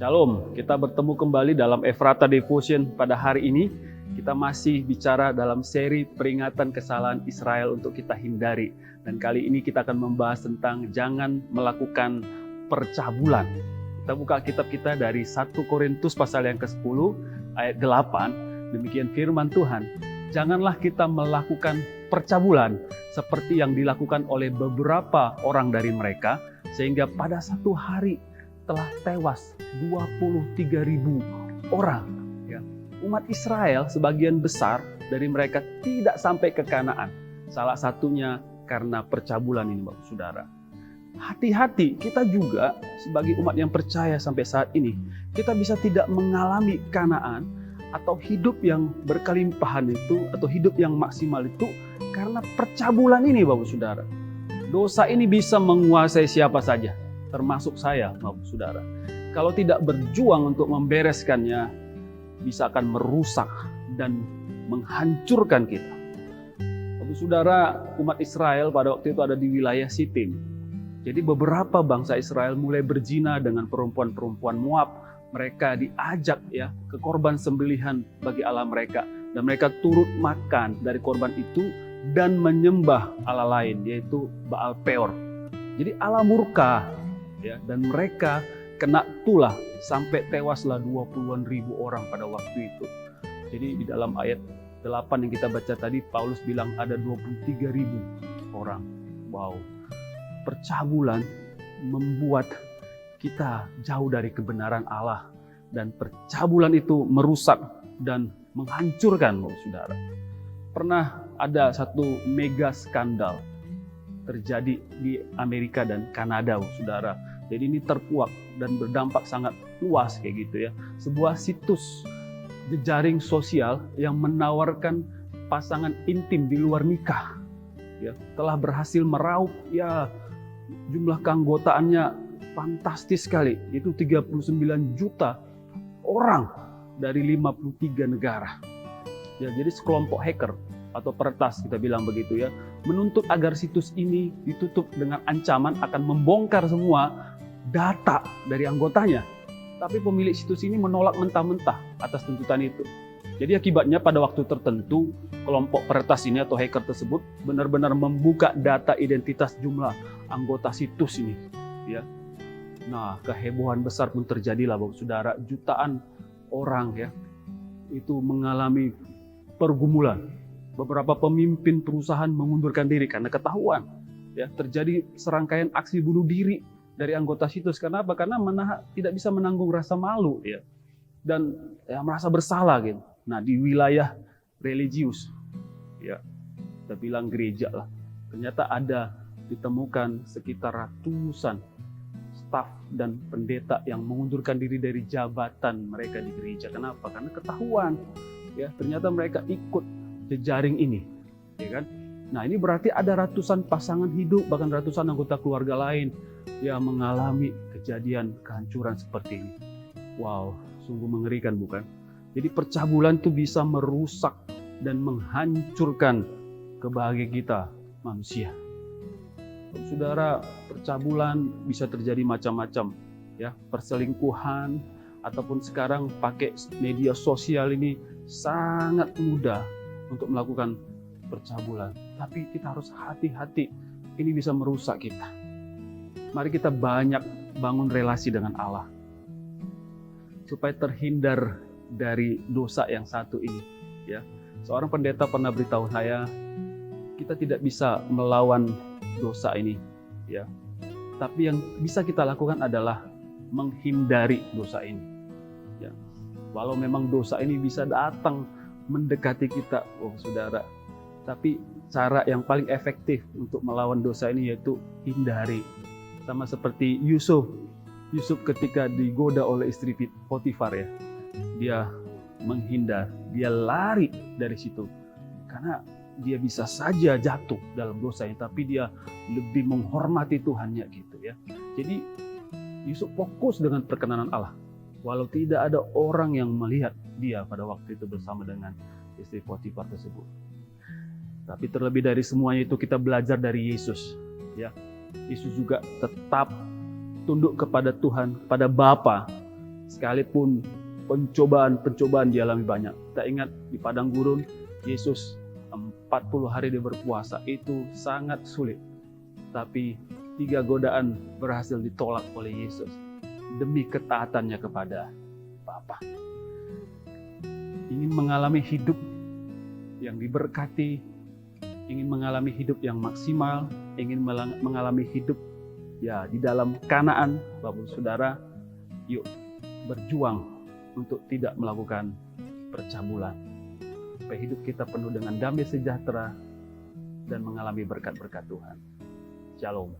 Shalom, kita bertemu kembali dalam Ephrata Devotion pada hari ini. Kita masih bicara dalam seri peringatan kesalahan Israel untuk kita hindari. Dan kali ini kita akan membahas tentang jangan melakukan percabulan. Kita buka kitab kita dari 1 Korintus pasal yang ke-10 ayat 8. Demikian firman Tuhan. Janganlah kita melakukan percabulan seperti yang dilakukan oleh beberapa orang dari mereka, sehingga pada satu hari telah tewas 23.000 orang. Ya. Umat Israel sebagian besar dari mereka tidak sampai ke Kanaan. Salah satunya karena percabulan ini, Bapak Saudara. Hati-hati, kita juga sebagai umat yang percaya sampai saat ini, kita bisa tidak mengalami Kanaan atau hidup yang berkelimpahan itu, atau hidup yang maksimal itu karena percabulan ini, Bapak Saudara. Dosa ini bisa menguasai siapa saja, termasuk saya, Bapak Saudara. Kalau tidak berjuang untuk membereskannya, bisa akan merusak dan menghancurkan kita. Bapak Saudara, umat Israel pada waktu itu ada di wilayah Sitim. Jadi beberapa bangsa Israel mulai berzina dengan perempuan-perempuan Moab. Mereka diajak ya ke korban sembelihan bagi Allah mereka, dan mereka turut makan dari korban itu dan menyembah Allah lain, yaitu Baal Peor. Jadi Allah murka. Ya, dan mereka kena tulah sampai tewaslah 20-an ribu orang pada waktu itu. Jadi di dalam ayat 8 yang kita baca tadi, Paulus bilang ada 23.000 orang. Wow, percabulan membuat kita jauh dari kebenaran Allah, dan percabulan itu merusak dan menghancurkan, Saudara. Pernah ada satu mega skandal terjadi di Amerika dan Kanada, Saudara. Jadi ini terkuak dan berdampak sangat luas kayak gitu ya. Sebuah situs jejaring sosial yang menawarkan pasangan intim di luar nikah ya, telah berhasil meraup ya jumlah keanggotaannya fantastis sekali. Itu 39 juta orang dari 53 negara. Ya, jadi sekelompok hacker atau peretas kita bilang begitu ya, menuntut agar situs ini ditutup dengan ancaman akan membongkar semua data dari anggotanya. Tapi pemilik situs ini menolak mentah-mentah atas tuntutan itu. Jadi akibatnya pada waktu tertentu kelompok peretas ini atau hacker tersebut benar-benar membuka data identitas jumlah anggota situs ini ya. Nah, kehebohan besar pun terjadilah, Bapak Saudara. Jutaan orang ya itu mengalami pergumulan. Beberapa pemimpin perusahaan mengundurkan diri karena ketahuan. Ya, terjadi serangkaian aksi bunuh diri dari anggota situs. Karena apa? Karena tidak bisa menanggung rasa malu ya, dan ya, merasa bersalah gitu. Nah, di wilayah religius ya, kita bilang gereja lah, ternyata ada ditemukan sekitar ratusan staf dan pendeta yang mengundurkan diri dari jabatan mereka di gereja. Kenapa? Karena ketahuan ya, ternyata mereka ikut jejaring ini ya kan. Nah, ini berarti ada ratusan pasangan hidup, bahkan ratusan anggota keluarga lain yang mengalami kejadian kehancuran seperti ini. Wow, sungguh mengerikan bukan? Jadi percabulan itu bisa merusak dan menghancurkan kebahagiaan kita manusia. Saudara, percabulan bisa terjadi macam-macam ya, perselingkuhan ataupun sekarang pakai media sosial ini sangat mudah untuk melakukan percabulan. Tapi kita harus hati-hati, ini bisa merusak kita. Mari kita banyak bangun relasi dengan Allah supaya terhindar dari dosa yang satu ini ya. Seorang pendeta pernah beritahu saya, kita tidak bisa melawan dosa ini ya. Tapi yang bisa kita lakukan adalah menghindari dosa ini. Ya. Walau memang dosa ini bisa datang mendekati kita, saudara. Tapi cara yang paling efektif untuk melawan dosa ini yaitu hindari. Sama seperti Yusuf ketika digoda oleh istri Potifar ya. Dia menghindar, dia lari dari situ. Karena dia bisa saja jatuh dalam dosanya, tapi dia lebih menghormati Tuhannya gitu ya. Jadi Yusuf fokus dengan perkenanan Allah. Walau tidak ada orang yang melihat dia pada waktu itu bersama dengan istri Potifar tersebut. Tapi terlebih dari semuanya itu kita belajar dari Yesus ya. Yesus juga tetap tunduk kepada Tuhan, pada Bapa, Sekalipun pencobaan dialami banyak. Kita ingat di padang gurun, Yesus 40 hari dia berpuasa, itu sangat sulit. Tapi 3 godaan berhasil ditolak oleh Yesus demi ketaatannya kepada Bapa. Ingin mengalami hidup yang diberkati, ingin mengalami hidup yang maksimal, ingin mengalami hidup ya di dalam Kanaan, Bapak Saudara, yuk berjuang untuk tidak melakukan percabulan. Supaya hidup kita penuh dengan damai sejahtera dan mengalami berkat-berkat Tuhan. Shalom.